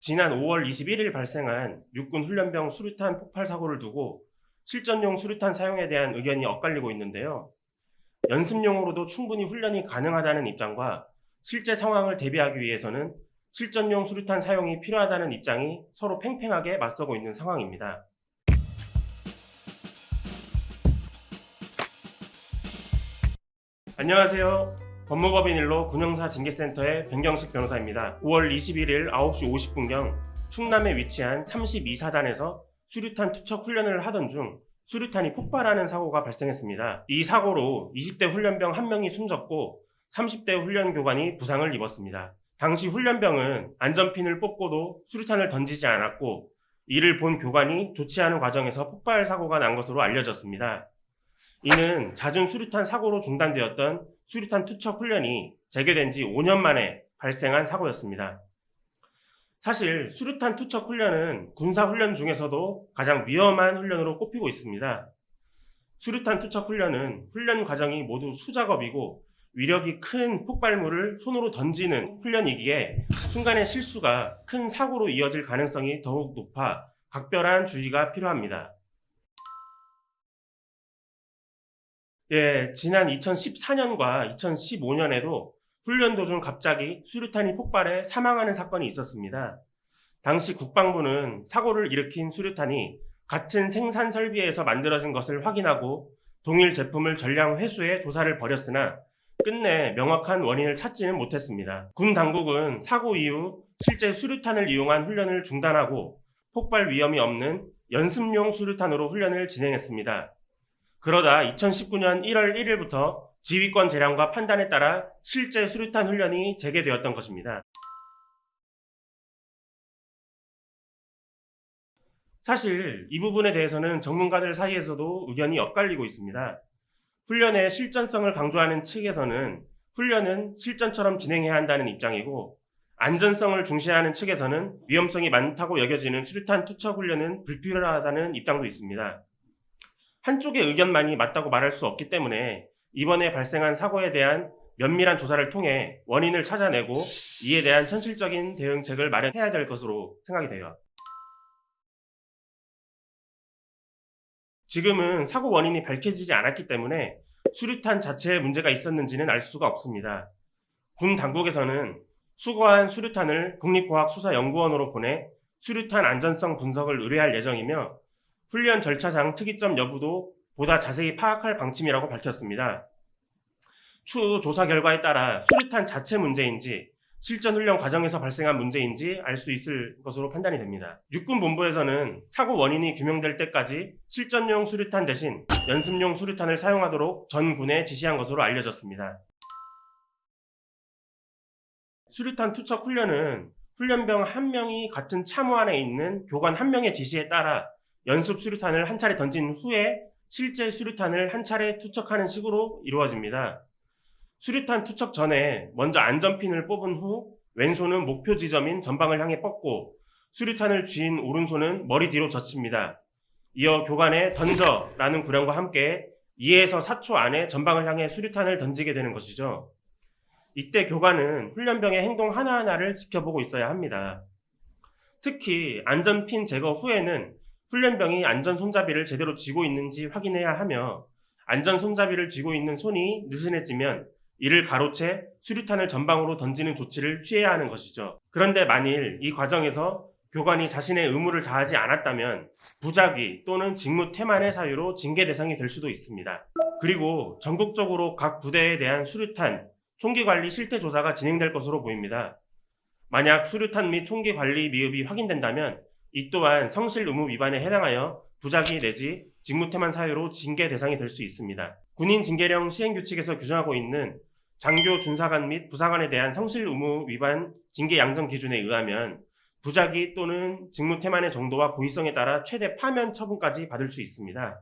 지난 5월 21일 발생한 육군 훈련병 수류탄 폭발 사고를 두고 실전용 수류탄 사용에 대한 의견이 엇갈리고 있는데요. 연습용으로도 충분히 훈련이 가능하다는 입장과 실제 상황을 대비하기 위해서는 실전용 수류탄 사용이 필요하다는 입장이 서로 팽팽하게 맞서고 있는 상황입니다. 안녕하세요. 법무법인 일로 군형사 징계센터의 변경식 변호사입니다. 5월 21일 9시 50분경 충남에 위치한 32사단에서 수류탄 투척 훈련을 하던 중 수류탄이 폭발하는 사고가 발생했습니다. 이 사고로 20대 훈련병 1명이 숨졌고 30대 훈련교관이 부상을 입었습니다. 당시 훈련병은 안전핀을 뽑고도 수류탄을 던지지 않았고 이를 본 교관이 조치하는 과정에서 폭발 사고가 난 것으로 알려졌습니다. 이는 잦은 수류탄 사고로 중단되었던 수류탄 투척 훈련이 재개된 지 5년 만에 발생한 사고였습니다. 사실 수류탄 투척 훈련은 군사 훈련 중에서도 가장 위험한 훈련으로 꼽히고 있습니다. 수류탄 투척 훈련은 훈련 과정이 모두 수작업이고 위력이 큰 폭발물을 손으로 던지는 훈련이기에 순간의 실수가 큰 사고로 이어질 가능성이 더욱 높아 각별한 주의가 필요합니다. 지난 2014년과 2015년에도 훈련 도중 갑자기 수류탄이 폭발해 사망하는 사건이 있었습니다. 당시 국방부는 사고를 일으킨 수류탄이 같은 생산 설비에서 만들어진 것을 확인하고 동일 제품을 전량 회수해 조사를 벌였으나 끝내 명확한 원인을 찾지는 못했습니다. 군 당국은 사고 이후 실제 수류탄을 이용한 훈련을 중단하고 폭발 위험이 없는 연습용 수류탄으로 훈련을 진행했습니다. 그러다 2019년 1월 1일부터 지휘권 재량과 판단에 따라 실제 수류탄 훈련이 재개되었던 것입니다. 사실 이 부분에 대해서는 전문가들 사이에서도 의견이 엇갈리고 있습니다. 훈련의 실전성을 강조하는 측에서는 훈련은 실전처럼 진행해야 한다는 입장이고 안전성을 중시하는 측에서는 위험성이 많다고 여겨지는 수류탄 투척 훈련은 불필요하다는 입장도 있습니다. 한쪽의 의견만이 맞다고 말할 수 없기 때문에 이번에 발생한 사고에 대한 면밀한 조사를 통해 원인을 찾아내고 이에 대한 현실적인 대응책을 마련해야 될 것으로 생각이 돼요. 지금은 사고 원인이 밝혀지지 않았기 때문에 수류탄 자체에 문제가 있었는지는 알 수가 없습니다. 군 당국에서는 수거한 수류탄을 국립과학수사연구원으로 보내 수류탄 안전성 분석을 의뢰할 예정이며 훈련 절차상 특이점 여부도 보다 자세히 파악할 방침이라고 밝혔습니다. 추후 조사 결과에 따라 수류탄 자체 문제인지 실전 훈련 과정에서 발생한 문제인지 알 수 있을 것으로 판단이 됩니다. 육군본부에서는 사고 원인이 규명될 때까지 실전용 수류탄 대신 연습용 수류탄을 사용하도록 전 군에 지시한 것으로 알려졌습니다. 수류탄 투척 훈련은 훈련병 1명이 같은 참호 안에 있는 교관 1명의 지시에 따라 연습 수류탄을 한 차례 던진 후에 실제 수류탄을 한 차례 투척하는 식으로 이루어집니다. 수류탄 투척 전에 먼저 안전핀을 뽑은 후 왼손은 목표 지점인 전방을 향해 뻗고 수류탄을 쥐인 오른손은 머리 뒤로 젖힙니다. 이어 교관의 던져라는 구령과 함께 2에서 4초 안에 전방을 향해 수류탄을 던지게 되는 것이죠. 이때 교관은 훈련병의 행동 하나하나를 지켜보고 있어야 합니다. 특히 안전핀 제거 후에는 훈련병이 안전 손잡이를 제대로 쥐고 있는지 확인해야 하며 안전 손잡이를 쥐고 있는 손이 느슨해지면 이를 가로채 수류탄을 전방으로 던지는 조치를 취해야 하는 것이죠. 그런데 만일 이 과정에서 교관이 자신의 의무를 다하지 않았다면 부작위 또는 직무 태만의 사유로 징계 대상이 될 수도 있습니다. 그리고 전국적으로 각 부대에 대한 수류탄, 총기 관리 실태 조사가 진행될 것으로 보입니다. 만약 수류탄 및 총기 관리 미흡이 확인된다면 이 또한 성실 의무 위반에 해당하여 부작위 내지 직무태만 사유로 징계 대상이 될 수 있습니다. 군인 징계령 시행규칙에서 규정하고 있는 장교 준사관 및 부사관에 대한 성실 의무 위반 징계 양정 기준에 의하면 부작위 또는 직무태만의 정도와 고의성에 따라 최대 파면 처분까지 받을 수 있습니다.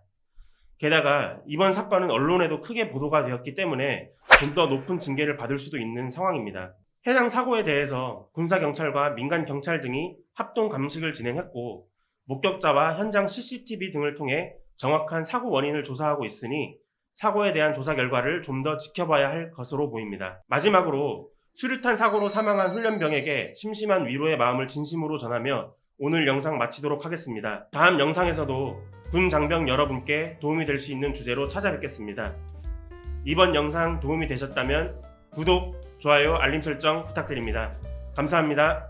게다가 이번 사건은 언론에도 크게 보도가 되었기 때문에 좀 더 높은 징계를 받을 수도 있는 상황입니다. 해당 사고에 대해서 군사경찰과 민간경찰 등이 합동 감식을 진행했고 목격자와 현장 CCTV 등을 통해 정확한 사고 원인을 조사하고 있으니 사고에 대한 조사 결과를 좀 더 지켜봐야 할 것으로 보입니다. 마지막으로 수류탄 사고로 사망한 훈련병에게 심심한 위로의 마음을 진심으로 전하며 오늘 영상 마치도록 하겠습니다. 다음 영상에서도 군 장병 여러분께 도움이 될 수 있는 주제로 찾아뵙겠습니다. 이번 영상 도움이 되셨다면 구독, 좋아요, 알림 설정 부탁드립니다. 감사합니다.